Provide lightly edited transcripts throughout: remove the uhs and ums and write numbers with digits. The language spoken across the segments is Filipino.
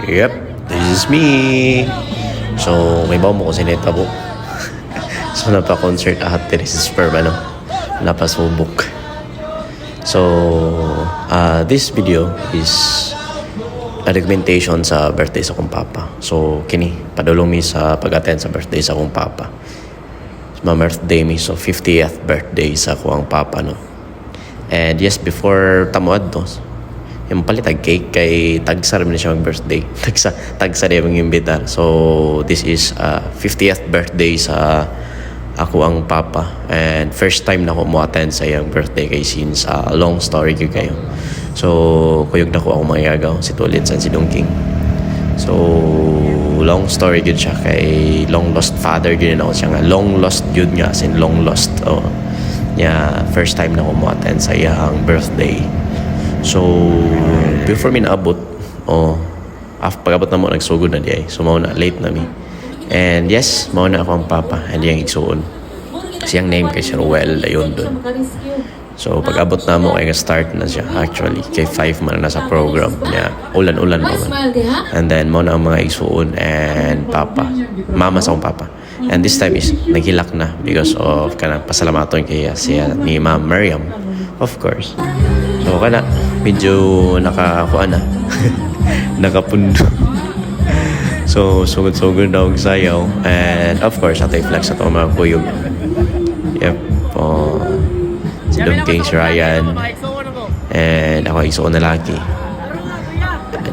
Yep, this is me. So, may bawa mo ko sinetabo. So, napa-concert ahat this is sperm, napasubok. So, this video is a documentation sa birthday sa akong papa. So, kini, padulong mi sa pag-attend sa birthday sa akong papa. Ma birthday mi, so 50th birthday sa akong papa, no. And yes, before tamuad, no, yung palitag cake kay tagsar mi na siya mag-birthday. Tagsa din yung imbitar. So, this is 50th birthday sa ako ang papa. And first time na ako mo-attend sa iyang birthday kay since long story ko kayo. So, kuyog na ko ako mangyagaw si Tulid San si Dongking. So, long story yun siya kay long lost father yun ako siya nga. Long lost yun nga, as in long lost. First time na ako mo-attend sa iyang birthday. So, before mi naabot, pag-abot na mo, nagsugod na di ay. So, mauna, late na mi. And yes, mauna ako ang papa. And yung igsuon. Kasi yung name kay Sir Ruel, ayun dun. So, pag-abot na mo, kaya start na siya. Actually, kay 5 man na sa program niya. Ulan-ulan mo man. And then, mauna ang mga igsuon and papa. Mama sa akong papa. And this time is, naghilak na because of pasalamaton kaya siya ni Ma'am Miriam. Of course. So, medyo nakakuha na. Nakapundo. So, sugod-sugod na og sayaw. And of course, atay flex ato mga kuyog. Yep. Si Dongking, si Ryan. And ako isuon na laki.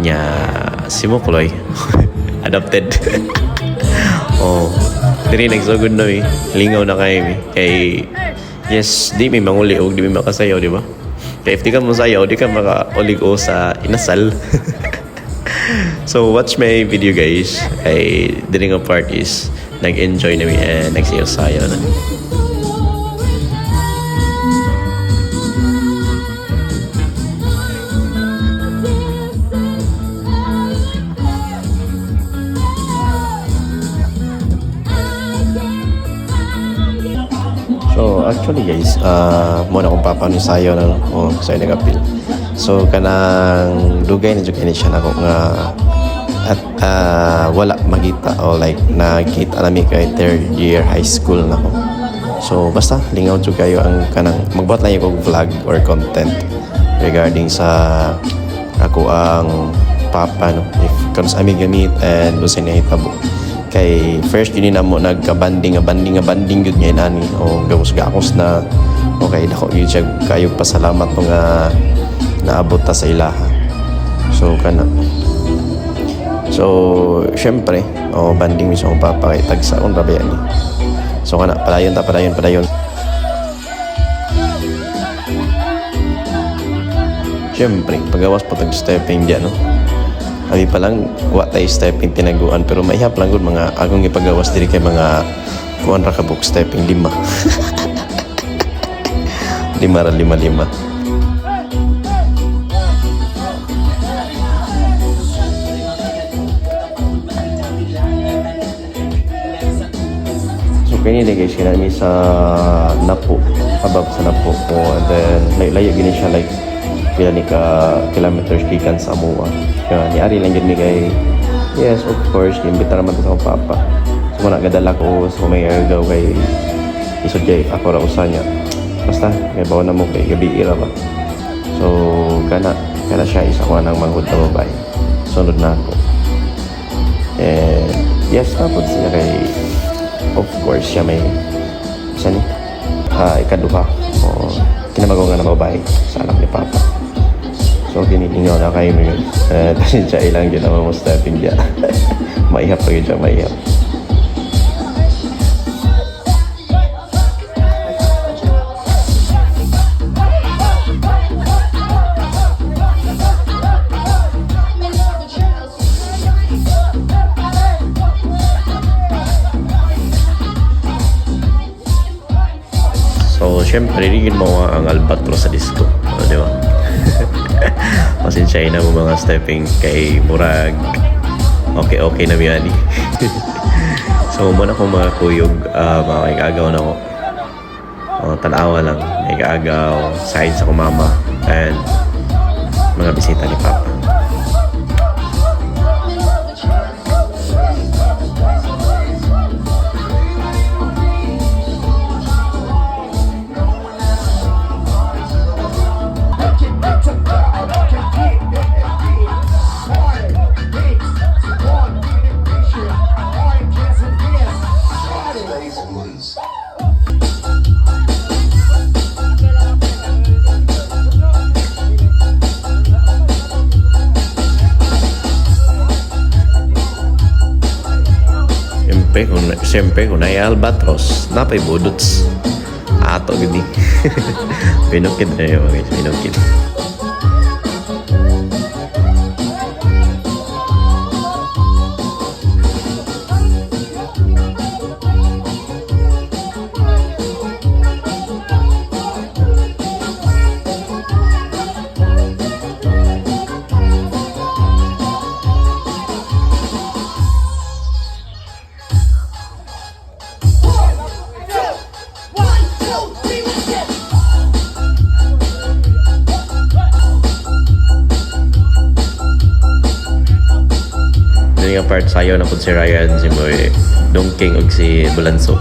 Nya, si Mokloy. Adopted. Diri nagsugod na mi. Lingaw na kayo mi. Kay, yes, di mi manguliog, di mi makasayaw, di ba? Kaya if di ka masayaw, di ka makaulig-o sa inasal. So, watch my video guys. Ay, the ring of part is nag-enjoy na mi and nagsayaw-sayaw na. So, actually guys, muna kung paano sayo na, sayo nag-appeal. So, kanang dugay na dyan siya na ko nga at wala magita o like nakita namin kay third year high school na ko. So, basta lingaw dyan kayo ang kanang magbuhat lang yung vlog or content regarding sa ako ang papa, no? If kung sa aming gamit and doon sa nahitabo. Kay first yun na mo nagka-banding yun niya nani o gawos na okay dako yun siya kayo pasalamat nga naabot ta sa ilaha. So syempre banding mi sa akong papa kay tagsaon ra ba yan. So padayon syempre pagawas po tag stepping diyan, no. Abi pa lang wa tay stepping tinaguan pero maihap lang gud mga agong ipagawas diri kay mga kuan ra ka book stepping 5. 5. So kini guys kinami sa Napo, above sa Napo and then layo gini siya like pila ni ka kilometers gikan sa Amua. Kaya niari lang yun kay yes, of course, imbita naman sa akong papa. So muna gadala ko sa may agaw kay isodjay ako ra usa niya. Basta may bawa na mo kay gabi ira ba. So kana siya isa ko nang manghud na babae. Sunod na ako. And yes, tapos siya kay of course siya may isa ni ikaduha o kinamagaw nga na babae sa anak ni papa. So, kinilingaw na kayo mo yun. Kasi siya ilang yun naman mo stepping dyan. Maihap pa yun siya, maihap. So, syempre, rin mo ang albatros sa disco. Di ba? Pasensyahin na mo mga stepping kay murag okay na miyani. So muna ko mga kuyog mga kaagaw na ko tanawa lang may kaagaw side sa kumama and mga bisita ni papa. siyempre kung nai albatros, napay budots. Ato gini. Pinukid na yun guys, pinukid. Yung part sayo na po si Ryan, si Moy Dongking ug si Bulanso.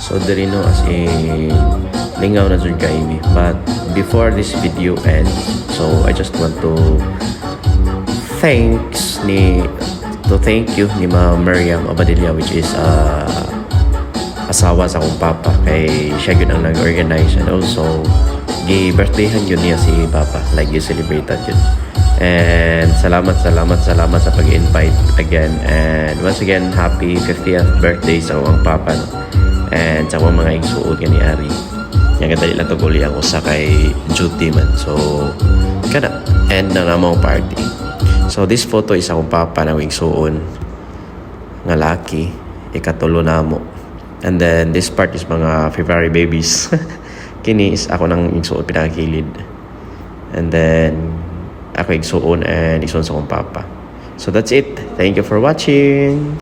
So diri no as in lingaw na jud ka ini. But before this video ends, so I just want to thank you ni Ma'am Miriam Abadilla, which is asawa sa akong papa, kay siya yun ang nag-organize, and also gi-birthdayhan yun niya si papa, like gi-celebrated yun. And salamat sa pag-invite again, and once again happy 50th birthday sa akong papa, no? And sa akong mga igsuod ka ni Ari, yung kadali lang to guli ako sa kay duty man, so kada end na namang party. So this photo is akong papa na igsuon nga laki, ikatulo na mo. And then this part is mga February babies. Kini is ako nang igsuon pinakakilid, and then ako igsuon and igsuon sa akong papa. So that's it. Thank you for watching.